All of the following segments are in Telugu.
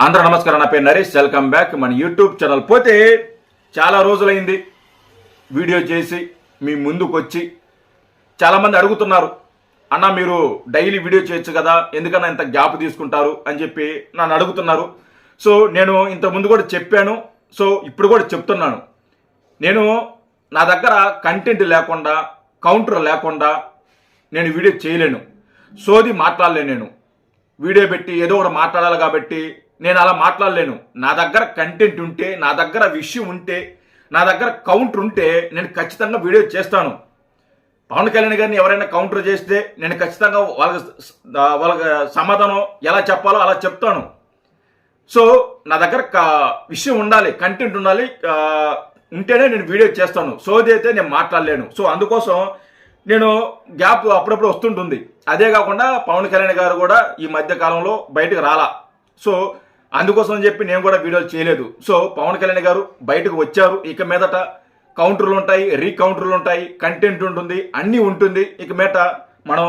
అందరూ నమస్కారం. నా పేరు నరేష్. వెల్కమ్ బ్యాక్ మన యూట్యూబ్ ఛానల్. పోతే చాలా రోజులైంది వీడియో చేసి మీ ముందుకు వచ్చి. చాలామంది అడుగుతున్నారు, అన్న మీరు డైలీ వీడియో చేయొచ్చు కదా, ఎందుకన్నా ఇంత గ్యాప్ తీసుకుంటారు అని చెప్పి నన్ను అడుగుతున్నారు. సో నేను ఇంత ముందు కూడా చెప్పాను, సో ఇప్పుడు కూడా చెప్తున్నాను. నేను నా దగ్గర కంటెంట్ లేకుండా, కౌంటర్ లేకుండా నేను వీడియో చేయలేను, సోది మాట్లాడలేను. నేను వీడియో పెట్టి ఏదో ఒకటి మాట్లాడాలి కాబట్టి నేను అలా మాట్లాడలేను. నా దగ్గర కంటెంట్ ఉంటే, నా దగ్గర విషయం ఉంటే, నా దగ్గర కౌంటర్ ఉంటే నేను ఖచ్చితంగా వీడియో చేస్తాను. పవన్ కళ్యాణ్ గారిని ఎవరైనా కౌంటర్ చేస్తే నేను ఖచ్చితంగా వాళ్ళకి సమాధానం ఎలా చెప్పాలో అలా చెప్తాను. సో నా దగ్గర విషయం ఉండాలి, కంటెంట్ ఉండాలి, ఉంటేనే నేను వీడియో చేస్తాను. సోది అయితే నేను మాట్లాడలేను. సో అందుకోసం నేను గ్యాప్ అప్పుడప్పుడు వస్తుంటుంది. అదే కాకుండా పవన్ కళ్యాణ్ గారు కూడా ఈ మధ్య కాలంలో బయటకు రాలా. సో అందుకోసం అని చెప్పి నేను కూడా వీడియోలు చేయలేదు. సో పవన్ కళ్యాణ్ గారు బయటకు వచ్చారు. ఇక మీదట కౌంటర్లు ఉంటాయి, రీకౌంటర్లు ఉంటాయి, కంటెంట్ ఉంటుంది, అన్నీ ఉంటుంది. ఇక మీదట మనం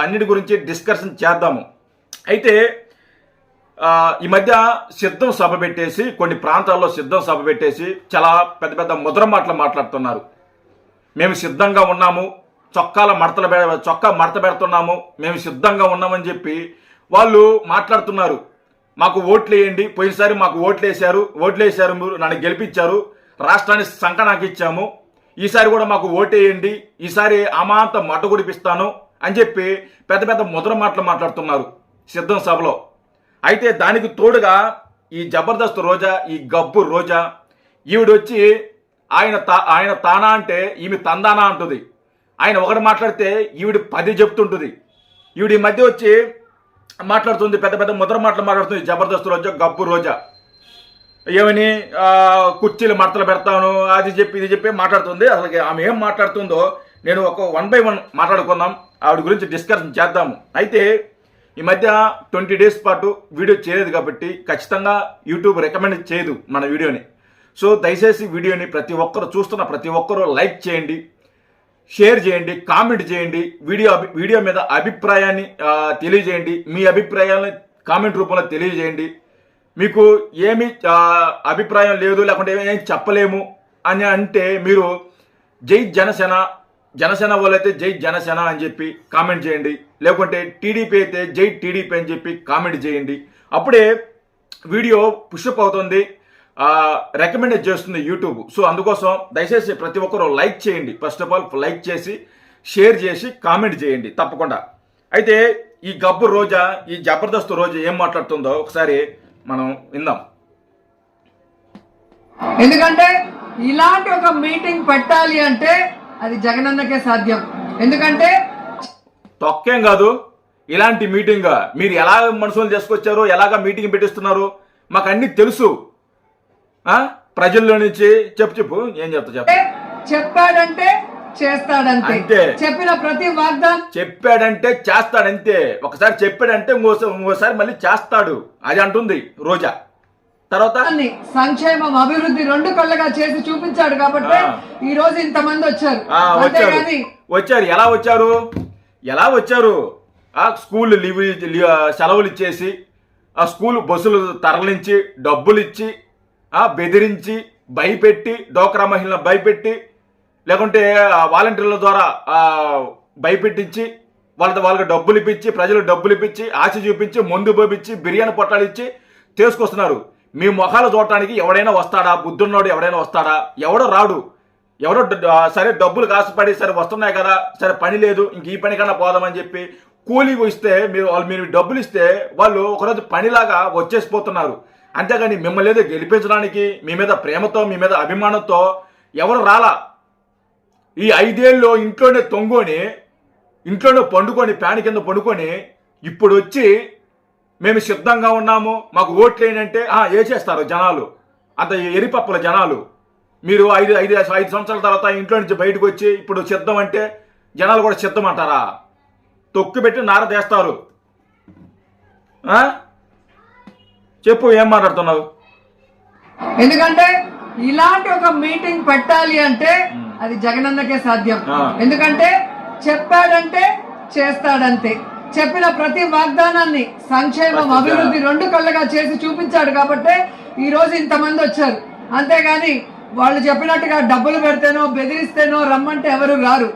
అన్నిటి గురించి డిస్కషన్ చేద్దాము. అయితే ఈ మధ్య సిద్ధం సభ పెట్టేసి, కొన్ని ప్రాంతాల్లో సిద్ధం సభ పెట్టేసి చాలా పెద్ద పెద్ద ముద్ర మాటలు మాట్లాడుతున్నారు. మేము సిద్ధంగా ఉన్నాము, చొక్కా మడత పెడుతున్నాము, మేము సిద్ధంగా ఉన్నామని చెప్పి వాళ్ళు మాట్లాడుతున్నారు. మాకు ఓట్లు వేయండి, పోయినసారి మాకు ఓట్లేశారు, మీరు నన్ను గెలిపించారు, రాష్ట్రాన్ని సంక నాకు ఇచ్చాము, ఈసారి కూడా మాకు ఓటేయండి, ఈసారి అమాంత మట్టుగుడిపిస్తాను అని చెప్పి పెద్ద పెద్ద ముద్ర మాటలు మాట్లాడుతున్నారు సిద్ధం సభలో. అయితే దానికి తోడుగా ఈ జబర్దస్త్ రోజా, ఈ గబ్బు రోజా, ఈవిడొచ్చి ఆయన తానా అంటే ఈమె తందానా అంటుంది. ఆయన ఒకటి మాట్లాడితే ఈవిడ 10 చెప్తుంటుంది. ఈవిడ మధ్య వచ్చి మాట్లాడుతుంది, పెద్ద పెద్ద ముద్ర మాటలు మాట్లాడుతుంది. జబర్దస్త్ రోజా, గబ్బు రోజా ఏమని కుర్చీలు మడతలు పెడతాను, అది చెప్పి ఇది చెప్పి మాట్లాడుతుంది. అసలు ఆమె ఏం మాట్లాడుతుందో నేను ఒక 1 by 1 మాట్లాడుకుందాం, ఆవిడ గురించి డిస్కషన్ చేద్దాము. అయితే ఈ మధ్య 20 days పాటు వీడియో చేయలేదు కాబట్టి ఖచ్చితంగా యూట్యూబ్ రికమెండ్ చేయదు మన వీడియోని. సో దయచేసి వీడియోని చూస్తున్న ప్రతి ఒక్కరూ లైక్ చేయండి, షేర్ చేయండి, కామెంట్ చేయండి. వీడియో మీద అభిప్రాయాన్ని తెలియజేయండి. మీ అభిప్రాయాలను కామెంట్ రూపంలో తెలియజేయండి. మీకు ఏమి అభిప్రాయం లేదు, లేకుంటే ఏం చెప్పలేము అని అంటే మీరు జై జనసేన వాళ్ళైతే జై జనసేన అని చెప్పి కామెంట్ చేయండి, లేకుంటే టీడీపీ అయితే జై టీడీపీ అని చెప్పి కామెంట్ చేయండి. అప్పుడే వీడియో పుషప్ అవుతుంది, రికమెండ్ చేస్తుంది యూట్యూబ్. సో అందుకోసం దయచేసి ప్రతి ఒక్కరూ లైక్ చేయండి. ఫస్ట్ ఆఫ్ ఆల్ లైక్ చేసి, షేర్ చేసి, కామెంట్ చేయండి తప్పకుండా. అయితే ఈ గబ్బు రోజా, ఈ జబర్దస్త్ రోజా ఏం మాట్లాడుతుందో ఒకసారి మనం విందాం. ఎందుకంటే ఇలాంటి ఒక మీటింగ్ పెట్టాలి అంటే అది జగనన్నకే సాధ్యం. ఎందుకంటే తొక్కేం కాదు, ఇలాంటి మీటింగ్ మీరు ఎలా మనుషులు చేసుకొచ్చారో, ఎలాగా మీటింగ్ పెట్టిస్తున్నారు మాకు అన్ని తెలుసు. ప్రజల్లో నుంచి చెప్పు ఏం చెప్పాడంటే చేస్తాడంతే, చెప్పిన ప్రతి వాగ్దానం చెప్పాడంటే చేస్తాడంతే. ఒకసారి చెప్పాడంటే ఇంకోసారి మళ్ళీ చేస్తాడు, అది అంటుంది రోజా. తర్వాత సంక్షేమం, అభివృద్ధి 2 కళ్ళగా చేసి చూపించాడు కాబట్టి ఈ రోజు ఇంతమంది వచ్చారు. ఎలా వచ్చారు? స్కూల్ సెలవులు ఇచ్చేసి, ఆ స్కూల్ బస్సులు తరలించి, డబ్బులు ఇచ్చి, బెదిరించి, భయపెట్టి, డోక్రా మహిళలను భయపెట్టి, లేకుంటే వాలంటీర్ల ద్వారా భయపెట్టించి, వాళ్ళకి డబ్బులు ఇప్పించి, ప్రజలు డబ్బులు ఇప్పించి, ఆశ చూపించి, మందు పోపించి, బిర్యానీ పొట్టాలు ఇచ్చి తీసుకొస్తున్నారు. మీ మొఖాలు చూడటానికి ఎవడైనా వస్తాడా? బుద్ధున్నోడు ఎవడైనా వస్తాడా? ఎవడో రాడు. ఎవరో సరే డబ్బులు కాసుపడి, సరే వస్తున్నాయి కదా, సరే పని లేదు, ఇంక ఈ పని కన్నా పోదామని చెప్పి కూలీ ఇస్తే మీరు డబ్బులు ఇస్తే వాళ్ళు ఒకరోజు పనిలాగా వచ్చేసిపోతున్నారు. అంతేగాని మిమ్మల్ని ఏదో గెలిపించడానికి, మీ మీద ప్రేమతో, మీ మీద అభిమానంతో ఎవరు రాలా. ఈ 5 ఏళ్ళు ఇంట్లోనే తొంగొని, ఇంట్లోనే పండుకొని, ఫ్యాన్ కింద పండుకొని, ఇప్పుడు వచ్చి మేము సిద్ధంగా ఉన్నాము, మాకు ఓట్లు ఏంటంటే వేసేస్తారు జనాలు. అంత ఎరిపప్పుల జనాలు. మీరు 5 సంవత్సరాల తర్వాత ఇంట్లో నుంచి బయటకు వచ్చి ఇప్పుడు సిద్ధం అంటే జనాలు కూడా సిద్ధం అంటారా? తొక్కు పెట్టి నారదేస్తారు. చెప్పు ఏం మాట్లాడుతున్నావు? ఎందుకంటే ఇలాంటి ఒక మీటింగ్ పెట్టాలి అంటే అది జగనన్నకే సాధ్యం. ఎందుకంటే చెప్పాడంటే చేస్తాడంతే, చెప్పిన ప్రతి వాగ్దానాన్ని సంక్షేమం అభివృద్ధి రెండు కళ్ళగా చేసి చూపించాడు కాబట్టి ఈ రోజు ఇంతమంది వచ్చారు. అంతేగాని వాళ్ళు చెప్పినట్టుగా డబ్బులు పెడితేనో బెదిరిస్తేనో రమ్మంటే ఎవరు రారు.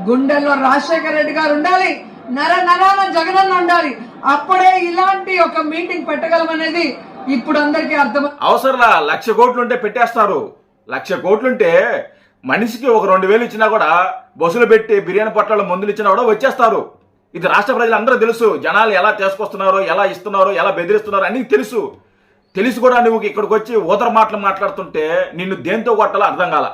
గుండెల్లో రాజశేఖర రెడ్డి గారు ఉండాలి, నరాల జగనన్న ఉండాలి. అప్పుడే ఇలాంటి ఒక మీటింగ్ పెట్టగలమనేది ఇప్పుడు అందరికీ అర్థం. అవసరంలా 1,00,000 కోట్లుంటే పెట్టేస్తారు. 1,00,000 కోట్లుంటే మనిషికి ఒక 2,000 ఇచ్చినా కూడా బస్సులు పెట్టి బిర్యానీ పొట్లాలు మందులు ఇచ్చినా కూడా వచ్చేస్తారు. ఇది రాష్ట్ర ప్రజలందరూ తెలుసు. జనాలు ఎలా చేసుకొస్తున్నారో, ఎలా ఇస్తున్నారో, ఎలా బెదిరిస్తున్నారో అన్నీ తెలుసు. తెలిసి కూడా నువ్వు ఇక్కడికి వచ్చి ఊదర మాటలు మాట్లాడుతుంటే నిన్ను దేంతో కొట్టాలో అర్థం కాల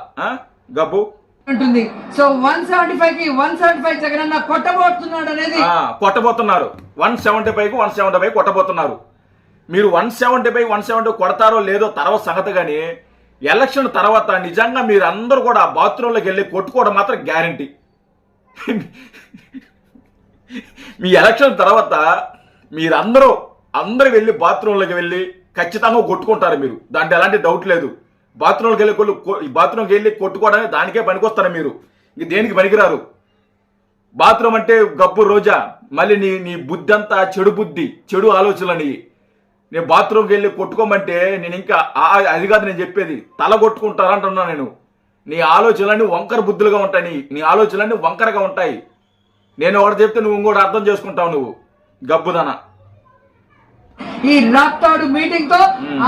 గబ్బు ఉంటుంది. సో 175కి 175 జగనన్న కొట్టబోతున్నాడు అనేది కొట్టబోతున్నారు. 175కు 175 కొట్టబోతున్నారు. మీరు 170 కొడతారో లేదో తర్వాత సంగతి. కానీ ఎలక్షన్ తర్వాత నిజంగా మీరు అందరూ కూడా బాత్రూంలోకి వెళ్ళి కొట్టుకోవడం మాత్రం గ్యారంటీ. మీ ఎలక్షన్ తర్వాత మీరందరూ వెళ్ళి బాత్రూంలోకి వెళ్ళి ఖచ్చితంగా కొట్టుకుంటారు మీరు. దాంట్లో ఎలాంటి డౌట్ లేదు. బాత్రూంకి వెళ్ళి కొట్టుకోవడానికి దానికే పనికొస్తారు మీరు. ఇంక దేనికి పనికిరారు. బాత్రూమ్ అంటే గబ్బు రోజా. మళ్ళీ నీ బుద్ధి అంతా చెడు బుద్ధి, చెడు ఆలోచనలని. నేను బాత్రూమ్కి వెళ్ళి కొట్టుకోమంటే నేను ఇంకా అది కాదు నేను చెప్పేది. తల కొట్టుకుంటారంటున్నా నేను. నీ ఆలోచనలన్నీ వంకర బుద్ధులుగా ఉంటాయి. నీ ఆలోచనలన్నీ వంకరగా ఉంటాయి. నేను ఒకటి చెప్తే నువ్వు ఇంకోటి అర్థం చేసుకుంటావు. నువ్వు గబ్బుదన. ఈ రాప్తాడు మీటింగ్ తో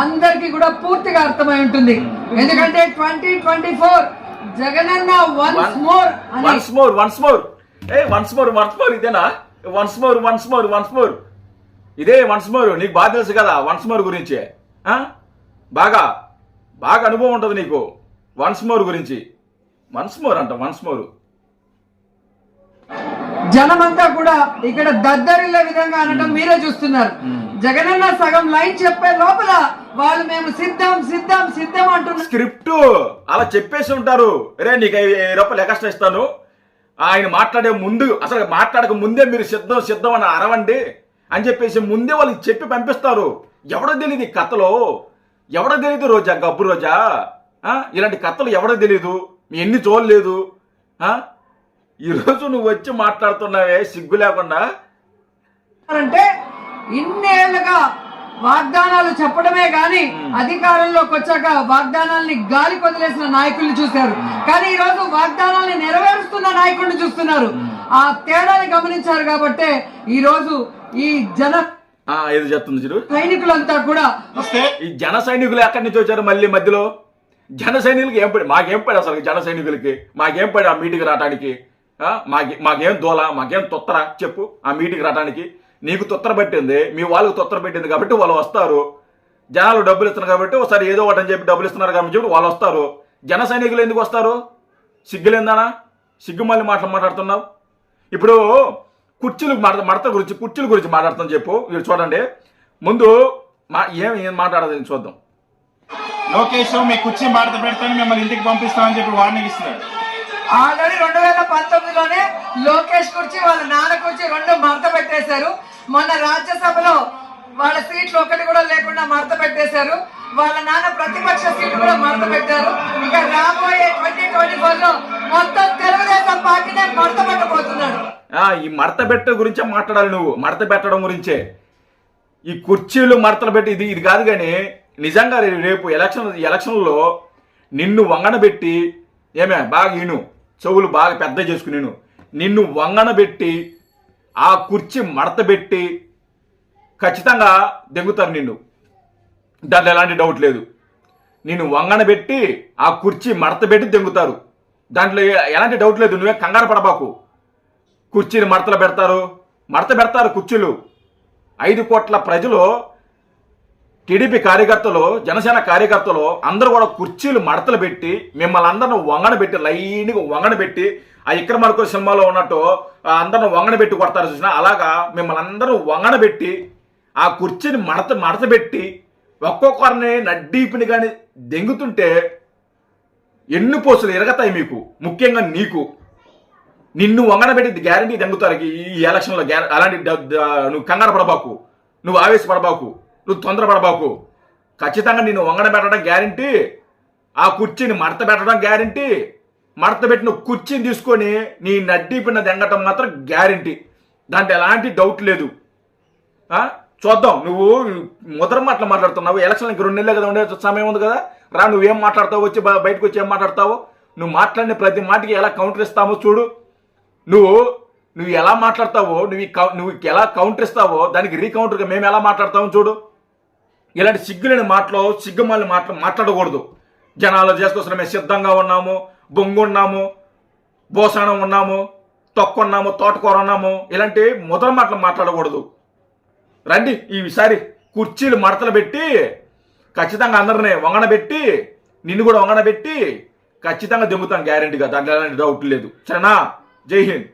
అందరికి కూడా పూర్తిగా అర్థమై ఉంటుంది. ఎందుకంటే 2024 జగనన్న వన్స్ మోర్ ఇదేనా? వన్స్ మోర్ ఇదే వన్స్ మోర్. నీకు బాగా తెలుసు కదా వన్స్ మోర్ గురించి. బాగా అనుభవం ఉంటుంది నీకు వన్స్ మోర్ గురించి. వన్స్ మోర్ జనమంతా కూడా ఇక్కడ దద్దరిల్లే విధంగా అనడం మీరే చూస్తున్నారు. జగనన్న సగం లైన్ చెప్పే లోపల వాళ్ళు మేము సిద్ధం అంటున్నారు. స్క్రిప్ట్ అలా చెప్పేసి ఉంటారు. రే నీకు 5,000 రూపాయలు ఎక్స్ట్రా ఇస్తాను. ఆయన మాట్లాడే ముందు, అసలు మాట్లాడక ముందే మీరు సిద్ధం అని అరవండి అని చెప్పేసి ముందే వాళ్ళకి చెప్పి పంపిస్తారు. ఎవడో తెలియదు ఈ కథలో. ఎవడో తెలియదు రోజా, గబ్బు రోజా. ఇలాంటి కథలు ఎవడో తెలియదు. మీ ఎన్ని చూడలేదు. ఈరోజు నువ్వు వచ్చి మాట్లాడుతున్నావే సిగ్గు లేకుండా. అంటే ఇన్నేళ్లుగా వాగ్దానాలు చెప్పడమే గాని అధికారంలోకి వచ్చాక వాగ్దానాల్ని గాలి కొదిలేసిన నాయకుల్ని చూశారు. కానీ ఈ రోజు వాగ్దానాల్ని నెరవేరుస్తున్న నాయకుల్ని చూస్తున్నారు. ఆ తేడాని గమనించారు కాబట్టి ఈ రోజు ఈ ఏదో చెప్తుంది చూడు. సైనికులంతా కూడా ఈ జన సైనికులు ఎక్కడి నుంచి వచ్చారు మళ్ళీ మధ్యలో? జన సైనికులకి ఏం పడి? మాకేం పడి అసలు జన సైనికులకి? మాకేం పడి ఆ మీటింగ్ రావడానికి? మాకేం దోల, మాకేం తొత్తర చెప్పు ఆ మీటింగ్ రావడానికి? నీకు తొత్తర పెట్టింది, మీ వాళ్ళకి తొత్తర పెట్టింది కాబట్టి వాళ్ళు వస్తారు. జనాలు డబ్బులు ఇస్తున్నారు కాబట్టి ఒకసారి ఏదో ఒకటి అని చెప్పి డబ్బులు ఇస్తున్నారు కాబట్టి చెప్పి వాళ్ళు వస్తారు. జన సైనికులు ఎందుకు వస్తారు? సిగ్గులేందానా? సిగ్గు మళ్ళీ మాట్లాడుతున్నావు. ఇప్పుడు కుర్చీలు కుర్చీల గురించి మాట్లాడుతాను చెప్పు. మీరు చూడండి ముందు ఏం మాట్లాడదు చూద్దాం. లోకేష్ మీ కుర్చీ మడత పెడతాను మిమ్మల్ని ఇంటికి పంపిస్తామని చెప్పి వార్నింగ్ ఇస్తున్నాడు. ఆల్రెడీ 2019లోనే లోకేష్ కుర్చీ వాళ్ళ నాన్న కుర్చీ 2 మడత పెట్టేశారు. మొన్న రాజ్యసభలో వాళ్ళ సీట్లు ఒకటి కూడా లేకుండా మడత పెట్టేశారు. వాళ్ళ నాన్న ప్రతిపక్ష సీట్లు కూడా మడత పెట్టారు. ఇక రాబోయే 2024లో మొత్తం తెలుగుదేశం పార్టీనే మడత పెట్టబోతున్నాడు. ఈ మడత పెట్ట గురించే మాట్లాడాలి నువ్వు. మడత పెట్టడం గురించే. ఈ కుర్చీలు మడతలు పెట్టి ఇది కాదు. కానీ నిజంగా రేపు ఎలక్షన్లో నిన్ను వంగన పెట్టి బాగా ఇను చెవులు బాగా పెద్ద చేసుకుని నిన్ను వంగన పెట్టి ఆ కుర్చీ మడత పెట్టి ఖచ్చితంగా దెంగుతారు నిన్ను. దాంట్లో ఎలాంటి డౌట్ లేదు. నిన్ను వంగన పెట్టి ఆ కుర్చీ మడత పెట్టి దెంగుతారు. దాంట్లో ఎలాంటి డౌట్ లేదు. నువ్వే కంగారు పడబాకు. కుర్చీని మడత పెడతారు కుర్చీలు. 5 కోట్ల ప్రజలు, టీడీపీ కార్యకర్తలు, జనసేన కార్యకర్తలు అందరూ కూడా కుర్చీలు మడతలు పెట్టి మిమ్మల్ని అందరిని వంగన పెట్టి లైన్గా వంగన పెట్టి ఆ విక్రమార్కుడు సినిమాలో ఉన్నట్టు అందరిని వంగన పెట్టి కొడతారు చూసినా అలాగా మిమ్మల్ని అందరూ వంగన పెట్టి ఆ కుర్చీని మడత పెట్టి ఒక్కొక్కరిని నడ్డీపిని కానీ దెంగుతుంటే ఎన్ను పోసులు ఎరగతాయి మీకు. ముఖ్యంగా నిన్ను వంగన పెట్టి గ్యారంటీ దెంగుతారు ఈ ఎలక్షన్లో. అలాంటి నువ్వు కంగారు పడబాకు, నువ్వు ఆవేశపడబాకు, నువ్వు తొందరపడబాకు. ఖచ్చితంగా నిన్ను వంగన పెట్టడం గ్యారంటీ. ఆ కుర్చీని మడత పెట్టడం గ్యారంటీ. మడత పెట్టిన కుర్చీని తీసుకొని నీ నడ్డీ పిన్న దెంగటం మాత్రం గ్యారంటీ. దాంట్లో ఎలాంటి డౌట్ లేదు. చూద్దాం, నువ్వు మొదటి మాటలు మాట్లాడుతున్నావు. ఎలక్షన్ ఇంక 2 నెలలే కదా ఉండే సమయం ఉంది కదా, రా నువ్వేం మాట్లాడతావు, వచ్చి బయటకు వచ్చి ఏం మాట్లాడతావు, నువ్వు మాట్లాడిన ప్రతి మాటకి ఎలా కౌంటర్ ఇస్తావో చూడు. నువ్వు ఎలా మాట్లాడతావో, నువ్వు ఎలా కౌంటర్ ఇస్తావో దానికి రీకౌంటర్గా మేము ఎలా మాట్లాడతామో చూడు. ఇలాంటి సిగ్గులేని మాటలు, సిగ్గుమాలిన మాటలు మాట్లాడకూడదు. జనాలు చేసుకొస్తున్న మేము సిద్ధంగా ఉన్నాము, బొంగు ఉన్నాము, బోసానం ఉన్నాము, తొక్కున్నాము, తోటకూర ఉన్నాము, ఇలాంటి మొదటి మాటలు మాట్లాడకూడదు. రండి, ఈసారి కుర్చీలు మడతలు పెట్టి ఖచ్చితంగా అందరినీ వంగనబెట్టి, నిన్ను కూడా వంగనబెట్టి ఖచ్చితంగా దింపుతాం గ్యారెంటీగా, దాంట్లో ఎలాంటి డౌట్ లేదు. సరేనా? జై హింద్.